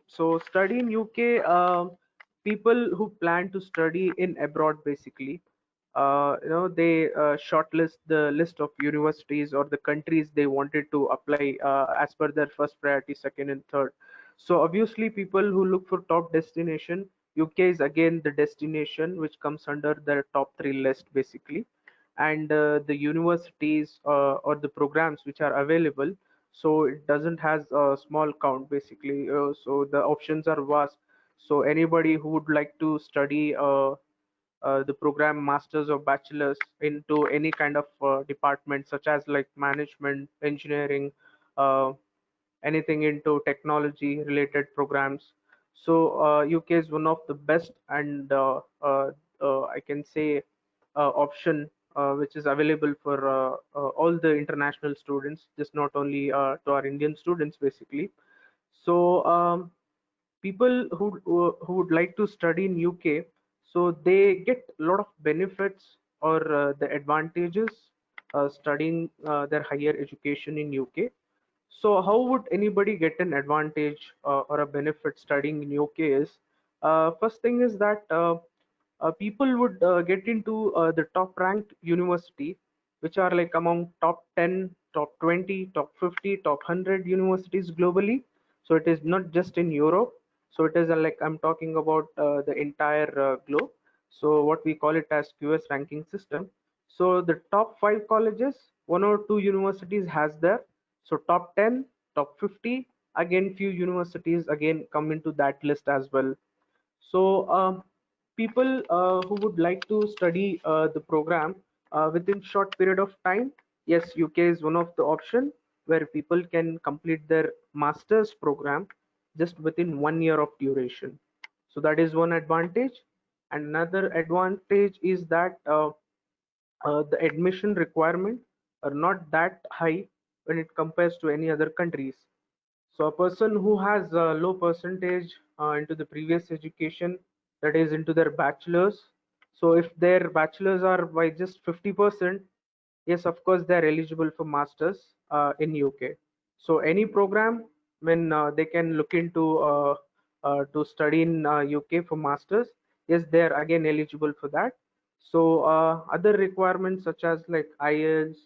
So study in UK, people who plan to study in abroad basically, they shortlist the list of universities or the countries they wanted to apply as per their first priority, second and third. So obviously, people who look for top destination, UK is again the destination which comes under their top three list basically, and the universities or the programs which are available, so it doesn't has a small count basically, so the options are vast. So anybody who would like to study the program masters or bachelors into any kind of department such as like management, engineering, uh, anything into technology related programs. So UK is one of the best and I can say option which is available for all the international students, just not only to our Indian students basically. So people who would like to study in UK, so they get a lot of benefits or the advantages studying their higher education in UK. So how would anybody get an advantage or a benefit studying in UK is, first thing is that people would get into the top ranked university, which are like among top 10, top 20, top 50, top 100 universities globally. So it is not just in Europe. So it is like I'm talking about the entire globe. So what we call it as QS ranking system. So the top five colleges, one or two universities has there. So top 10, top 50, again few universities again come into that list as well. So people who would like to study the program within short period of time, yes, UK is one of the option where people can complete their master's program just within 1 year of duration. So that is one advantage. And another advantage is that the admission requirement are not that high when it compares to any other countries. So a person who has a low percentage into the previous education, that is into their bachelor's. So if their bachelor's are by just 50%, yes, of course they are eligible for masters in UK. So any program when they can look into to study in UK for masters, yes, they are again eligible for that. So other requirements such as like IELTS,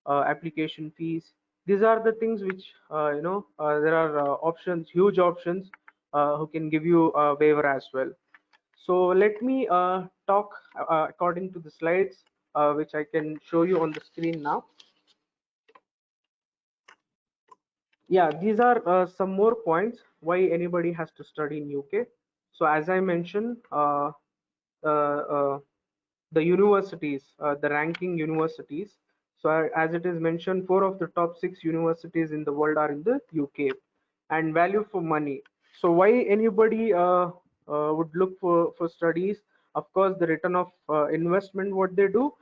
application fees, these are the things which there are options, huge options who can give you a waiver as well. So let me talk according to the slides which I can show you on the screen now. Yeah, these are some more points why anybody has to study in UK. So as I mentioned, uh, the universities, the ranking universities. So as it is mentioned, four of the top six universities in the world are in the UK, and value for money. So why anybody would look for studies? Of course, the return of investment, what they do,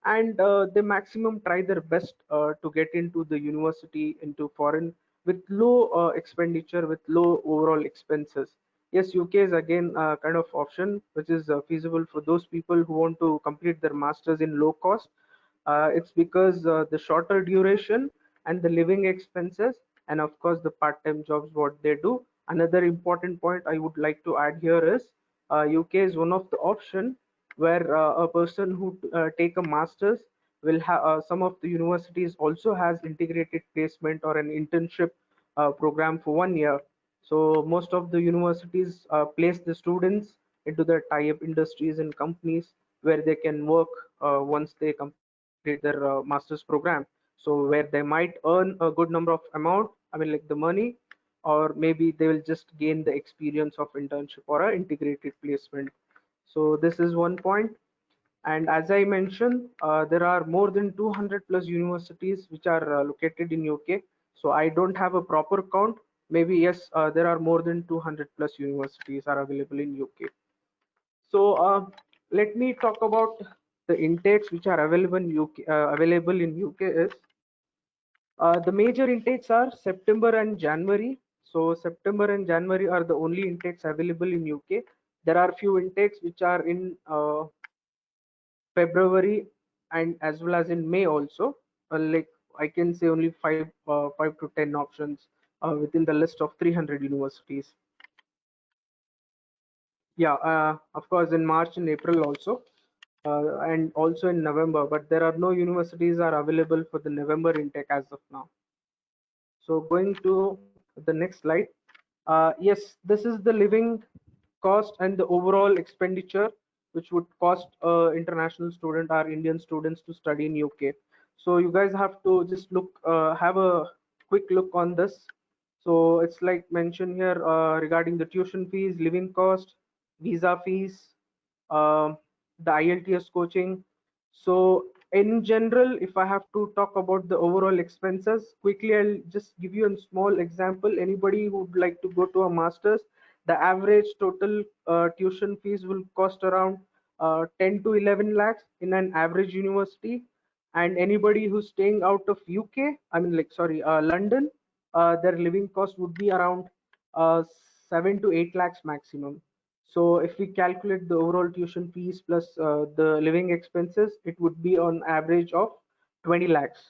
and they maximum try their best to get into the university into foreign with low expenditure, with low overall expenses. Yes, UK is again kind of option which is feasible for those people who want to complete their masters in low cost. It's because the shorter duration and the living expenses, and of course the part-time jobs what they do. Another important point I would like to add here is UK is one of the option where a person who take a masters will have some of the universities also has integrated placement or an internship program for 1 year. So most of the universities place the students into their tie-up industries and companies where they can work once they complete their master's program. So where they might earn a good number of amount, I mean like the money, or maybe they will just gain the experience of internship or a integrated placement. So this is one point. And as I mentioned, there are more than 200 plus universities which are located in UK. So I don't have a proper count. Maybe yes, there are more than 200 plus universities are available in UK. So let me talk about the intakes which are available in UK. Available in UK is the major intakes are September and January. So September and January are the only intakes available in UK. There are few intakes which are in February and as well as in May also. Like I can say only five to ten options within the list of 300 universities. Yeah, of course, in March and April also, and also in November. But there are no universities are available for the November intake as of now. So going to the next slide. Yes, this is the living cost and the overall expenditure which would cost international student or Indian students to study in UK. So you guys have to just look, have a quick look on this. So it's like mentioned here regarding the tuition fees, living cost, visa fees, um, the IELTS coaching. So in general, if I have to talk about the overall expenses, quickly I'll just give you a small example. Anybody who would like to go to a master's, the average total tuition fees will cost around 10 to 11 lakhs in an average university. And anybody who's staying out of UK, I mean like sorry, London, their living cost would be around 7 to 8 lakhs maximum. So if we calculate the overall tuition fees plus the living expenses, it would be on average of 20 lakhs.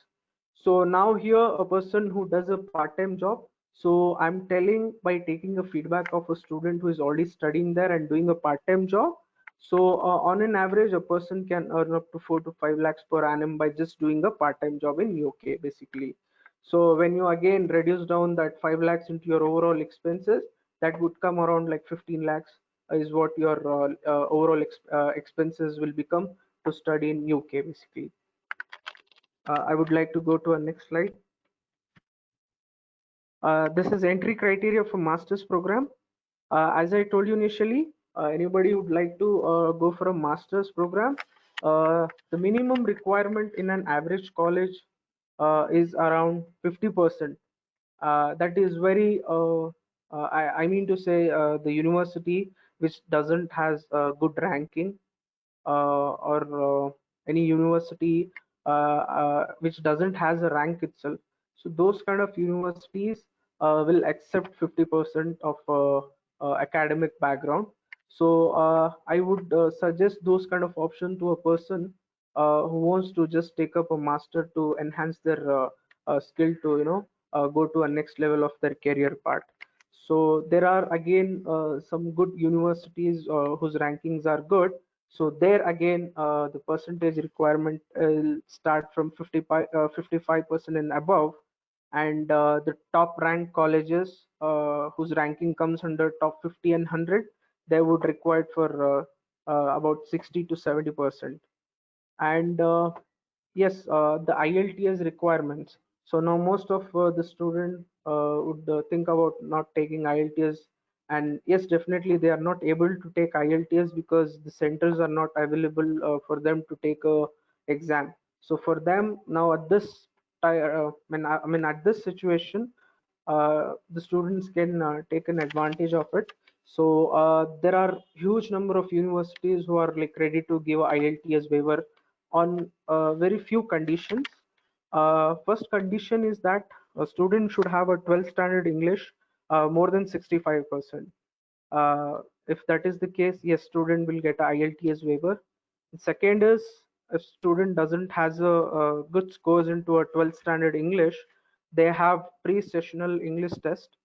So now here a person who does a part-time job. So I'm telling by taking a feedback of a student who is already studying there and doing a part-time job. So on an average, a person can earn up to 4 to 5 lakhs per annum by just doing a part-time job in UK basically. So when you again reduce down that 5 lakhs into your overall expenses, that would come around like 15 lakhs is what your overall expenses will become to study in UK basically. I would like to go to our next slide. This is entry criteria for master's program. As I told you initially, anybody who would like to go for a master's program, the minimum requirement in an average college is around 50%. That is very, I mean to say, the university which doesn't has a good ranking or any university which doesn't has a rank itself. So those kind of universities will accept 50% of academic background. So I would suggest those kind of option to a person who wants to just take up a master to enhance their skill to go to a next level of their career path. So there are again some good universities whose rankings are good. So there again, the percentage requirement will start from 55% and above, and the top ranked colleges whose ranking comes under top 50 and 100, they would require for about 60 to 70%. And yes, the IELTS requirements. So now most of the student would think about not taking IELTS, and yes, definitely they are not able to take IELTS because the centers are not available for them to take a exam. So for them now at this I mean at this situation, the students can take an advantage of it. So there are huge number of universities who are like ready to give IELTS waiver on very few conditions. First condition is that a student should have a 12th standard English more than 65%. If that is the case, yes, student will get a IELTS waiver. Second is if student doesn't has a good scores into a 12th standard English, they have pre-sessional English test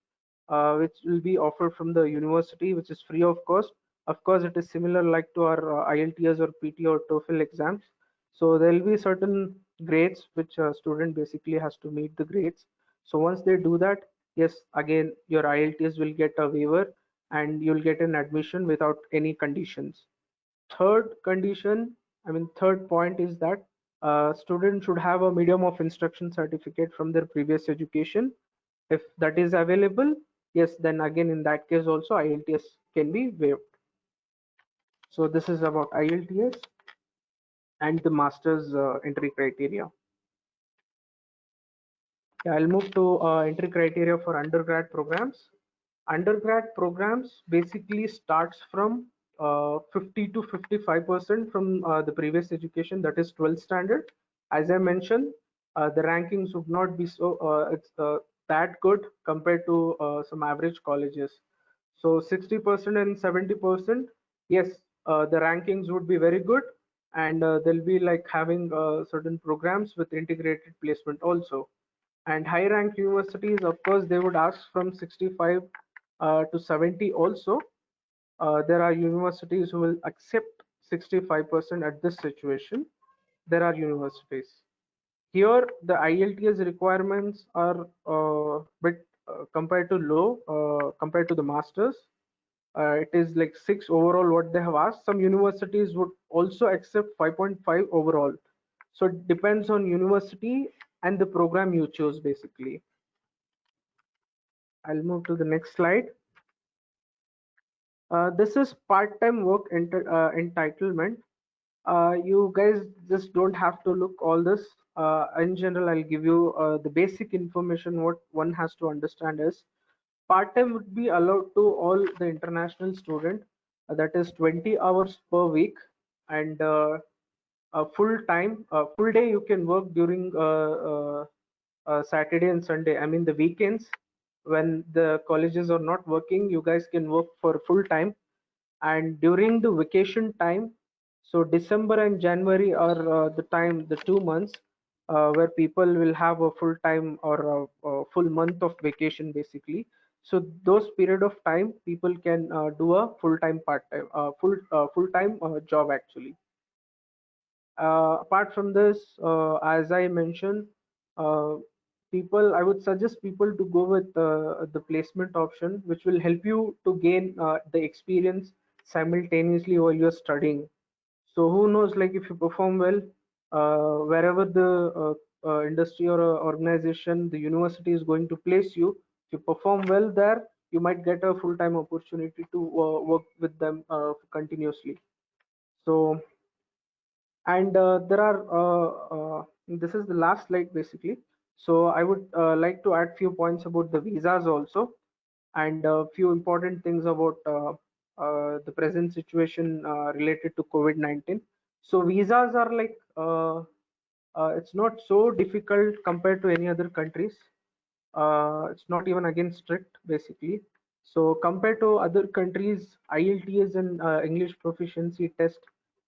which will be offered from the university, which is free of cost. Of course, it is similar like to our IELTS or PT or TOEFL exams. So there will be certain grades which a student basically has to meet the grades. So once they do that, yes, again your IELTS will get a waiver and you'll get an admission without any conditions. Third condition, I mean third point is that student should have a medium of instruction certificate from their previous education. If that is available, yes, then again in that case also IELTS can be waived. So this is about IELTS and the master's entry criteria. Yeah, I'll move to entry criteria for undergrad programs. Undergrad programs basically starts from 50 to 55% from the previous education, that is 12th standard. As I mentioned, the rankings would not be so it's that good compared to some average colleges. So 60% and 70%, yes, the rankings would be very good, and they'll be like having certain programs with integrated placement also. And high ranked universities, of course, they would ask from 65 to 70 also. There are universities who will accept 65% at this situation. There are universities. Here, the IELTS requirements are bit compared to low compared to the masters. It is like 6 overall what they have asked. Some universities would also accept 5.5 overall. So it depends on university and the program you choose basically. I'll move to the next slide. This is part-time work entitlement. You guys just don't have to look all this. In general, I'll give you the basic information. What one has to understand is part-time would be allowed to all the international student. That is 20 hours per week, and full day you can work during Saturday and Sunday. I mean the weekends when the colleges are not working, you guys can work for full time. And during the vacation time, so December and January are the time, the 2 months where people will have a full time or a full month of vacation basically. So those period of time, people can do a full time part time, full time job actually. Apart from this, as I mentioned, uh, I would suggest people to go with the placement option, which will help you to gain the experience simultaneously while you're studying. So who knows, like if you perform well, wherever the industry or organization, the university is going to place you, if you perform well there, you might get a full-time opportunity to work with them continuously. So and there are this is the last slide basically. So I would like to add few points about the visas also, and a few important things about the present situation related to COVID-19. So visas are like it's not so difficult compared to any other countries. It's not even again strict basically. So compared to other countries, IELTS and English proficiency test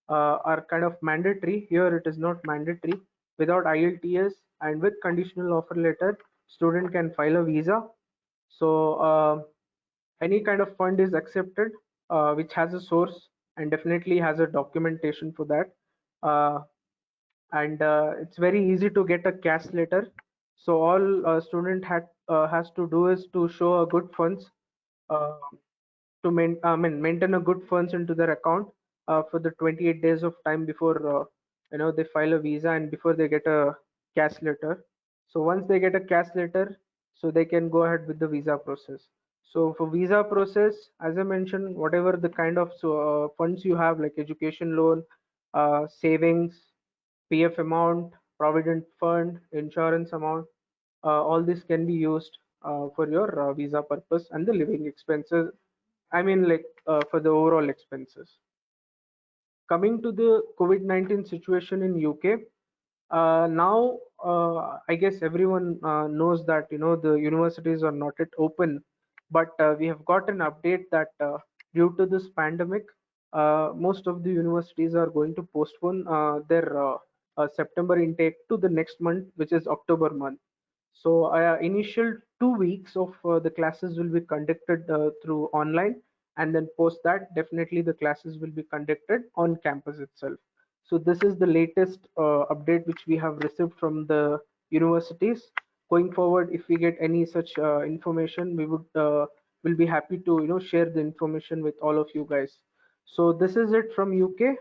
are kind of mandatory. Here it is not mandatory. Without IELTS and with conditional offer letter, student can file a visa. So any kind of fund is accepted, which has a source and definitely has a documentation for that. And it's very easy to get a cash letter. So all student has to do is to show a good funds uh, maintain a good funds into their account for the 28 days of time before they file a visa and before they get a cash letter. So once they get a cash letter, so they can go ahead with the visa process. So for visa process, as I mentioned, whatever the kind of funds you have, like education loan, savings, PF amount, provident fund, insurance amount, all this can be used for your visa purpose and the living expenses. I mean, like for the overall expenses. Coming to the COVID-19 situation in UK, now I guess everyone knows that the universities are not yet open, but we have got an update that due to this pandemic, most of the universities are going to postpone their September intake to the next month, which is October month. So initial 2 weeks of the classes will be conducted through online, and then post that definitely the classes will be conducted on campus itself. So this is the latest update which we have received from the universities. Going forward, if we get any such information, will be happy to share the information with all of you guys. So this is it from UK.